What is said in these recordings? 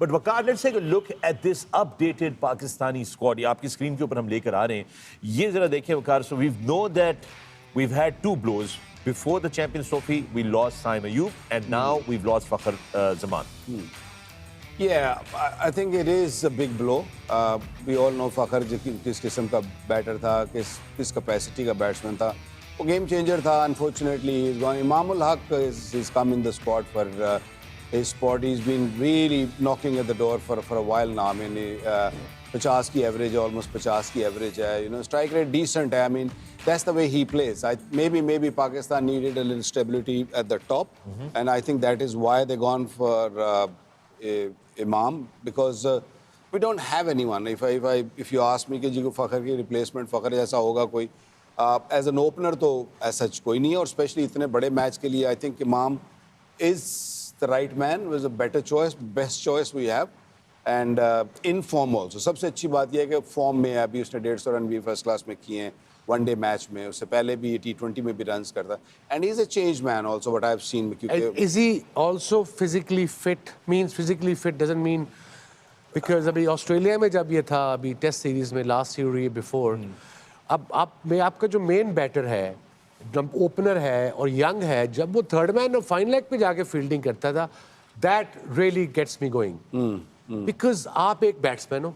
But Waqar, let's take a look at this updated Pakistani squad. ये आपकी screen के ऊपर हम लेकर आ रहे हैं. ये जरा देखें वकार. So we know that we've had two blows. Before the Champions Trophy, we lost Saim Ayub, and now we've lost Fakhar Zaman. Yeah, I think it is a big blow. We all know Fakhar किस किस्म का batter था, किस capacity का batsman था. वो game changer था. Unfortunately, he's gone. Imamul Haq is come in the squad for his spot. He's been really knocking at the door for a while now. I mean, 50 की average, almost 50 की average है. You know, strike rate decent है. I mean, that's the way he plays. Maybe Pakistan needed a little stability at the top, and I think that is why they gone for Imam, because we don't have anyone. If you ask me कि जी को फ़खर की replacement Fakhar जैसा होगा कोई, as an opener तो as such कोई नहीं है, और especially इतने बड़े मैच के लिए I think Imam is the right man, was a better choice, best choice we have, and in form also. सबसे अच्छी बात यह है कि फॉर्म में है. अभी उसने 150 रन भी फर्स्ट क्लास में किए हैं वनडे मैच में. उससे पहले भी T20 में भी रन्स करता. And he's a changed man also, what I've seen. Is he also physically fit? Means physically fit doesn't mean, because अभी ऑस्ट्रेलिया में जब ये था, अभी टेस्ट सीरीज में लास्ट ईयर बिफोर, अब आपका जो मेन बैटर है, जब ओपनर है और यंग है, जब वो थर्ड मैन और फाइन लेग पे जाके फील्डिंग करता था, that really gets me going. Because आप एक बैट्समैन हो,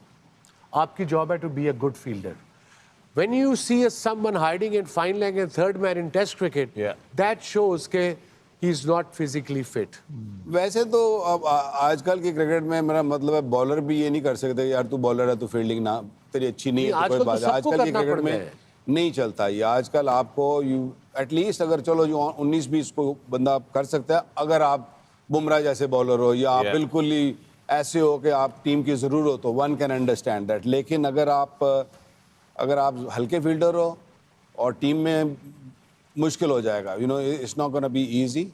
आपकी जॉब है to be a good fielder. When you see someone hiding in fine leg and third man in Test cricket, that shows that he's not physically fit. वैसे तो अब आजकल की क्रिकेट में मेरा मतलब है बॉलर भी ये नहीं कर सकते यार तू बॉलर है तो फील्डिंग ना तेरी अच्छी नहीं है तो कोई बात. आजकल की क्रिकेट में नहीं चलता ये. आजकल आपको एटलीस्ट अगर चलो जो 19-20 को बंदा कर सकता है, अगर आप बुमराह जैसे बॉलर हो या आप बिल्कुल ही ऐसे हो कि आप टीम की ज़रूर हो तो वन कैन अंडरस्टैंड दैट. लेकिन अगर आप हल्के फील्डर हो और टीम में मुश्किल हो जाएगा. You know, it's not gonna be easy.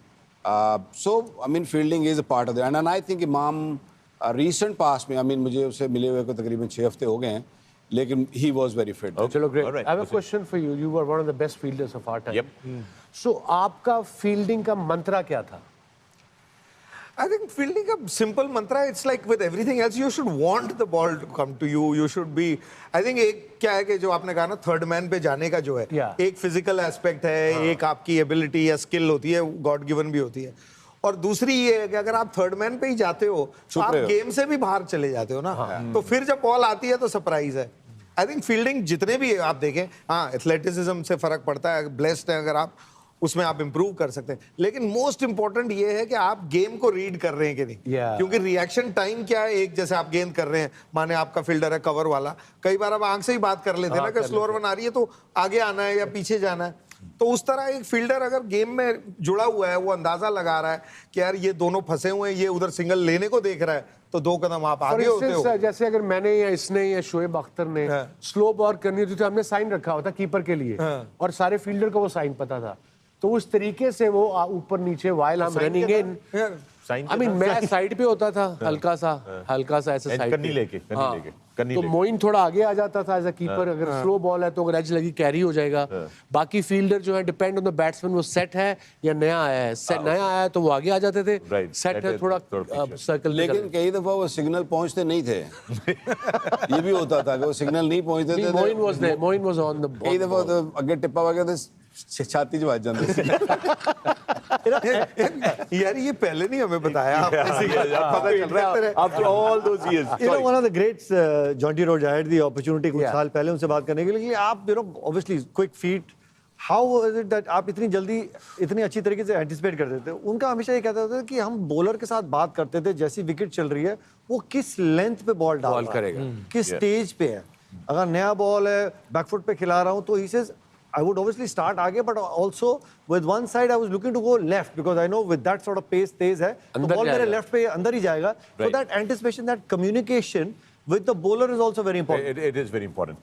So I mean fielding is a part of that, and I think इमाम रीसेंट पास में, आई मीन मुझे उससे मिले हुए को तकरीबन 6 हफ्ते हो गए हैं, लेकिन ही वाज वेरी फिट. चलो great. I have a question for you. You were one of the best fielders of our time. So आपका फील्डिंग का मंत्रा क्या था? I think fielding a simple mantra. It's like with everything else, you should want the ball to come to you. You should be. I think एक क्या है कि जो आपने कहा ना थर्ड मैन पे जाने का जो है, एक फिजिकल एस्पेक्ट है, एक आपकी एबिलिटी या स्किल होती है, गॉड गिवन भी होती है, और दूसरी ये है कि अगर आप थर्ड मैन पे ही जाते हो तो आप गेम से भी बाहर चले जाते हो ना. तो फिर जब बॉल आती है तो सरप्राइज है. आई थिंक फील्डिंग जितने भी आप देखें, हाँ एथलेटिसिज्म से फर्क पड़ता है, ब्लेस्ड है अगर आप उसमें आप इंप्रूव कर सकते हैं, लेकिन मोस्ट इंपॉर्टेंट ये है कि आप गेम को रीड कर रहे हैं कि नहीं. क्योंकि रिएक्शन टाइम क्या है, एक जैसे आप गेंद कर रहे हैं, माने आपका फील्डर है कवर वाला, कई बार आप आंख से ही बात कर लेते हैं ना कि स्लोअर वन आ रही है तो आगे आना है या पीछे जाना है. तो उस तरह एक फील्डर अगर गेम में जुड़ा हुआ है, वो अंदाजा लगा रहा है कि यार ये दोनों फंसे हुए हैं, ये उधर सिंगल लेने को देख रहा है, तो 2 कदम आप आगे होते हो. जैसे अगर मैंने या इसने या शोएब अख्तर ने स्लो बॉल करनी होती तो हमने साइन रखा होता कीपर के लिए, और सारे फील्डर को वो साइन पता था, तो उस तरीके से वो ऊपर नीचे वाइल हम रनिंग इन. आई मीन मैं साइड पे होता था, हल्का सा ऐसे साइड करनी लेके तो मोइन थोड़ा आगे आ जाता था एज अ कीपर. अगर स्लो बॉल है तो अगर एज लगी कैरी हो जाएगा. बाकी फील्डर जो है डिपेंड ऑन द बैट्समैन, वो सेट है या नया आया है. सेट नया आया है तो वो आगे आ जाते थे, सेट है थोड़ा सर्कल. लेकिन कई दफा वो सिग्नल पहुंचते नहीं थे. ये भी होता था कि वो सिग्नल नहीं पहुंचते थे. Moin was on the. कई दफा तो अगर टिप्पा वगैरह तो छाती च बज जाते. यार ये पहले नहीं हमें बताया. After all those years, you know, one of the greats, Jonty Rhodes, I had the opportunity कुछ साल पहले उनसे बात करने के लिए. आप you know obviously quick feet, how is it that आप इतनी जल्दी इतनी अच्छी तरीके से एंटिसिपेट कर देते हो? उनका हमेशा ये कहता था कि हम बॉलर के साथ बात करते थे, जैसी विकेट चल रही है वो किस लेंथ पे बॉल डाल करेगा, किस स्टेज पे है. अगर नया बॉल है, बैकफुट पे खिला रहा हूँ, तो he says I would obviously start आगे, but also with one side I was looking to go left because I know with that sort of pace तेज है तो बॉल मेरे लेफ्ट पे अंदर ही जाएगा. So that anticipation, that communication with the bowler is also very important. It is very important.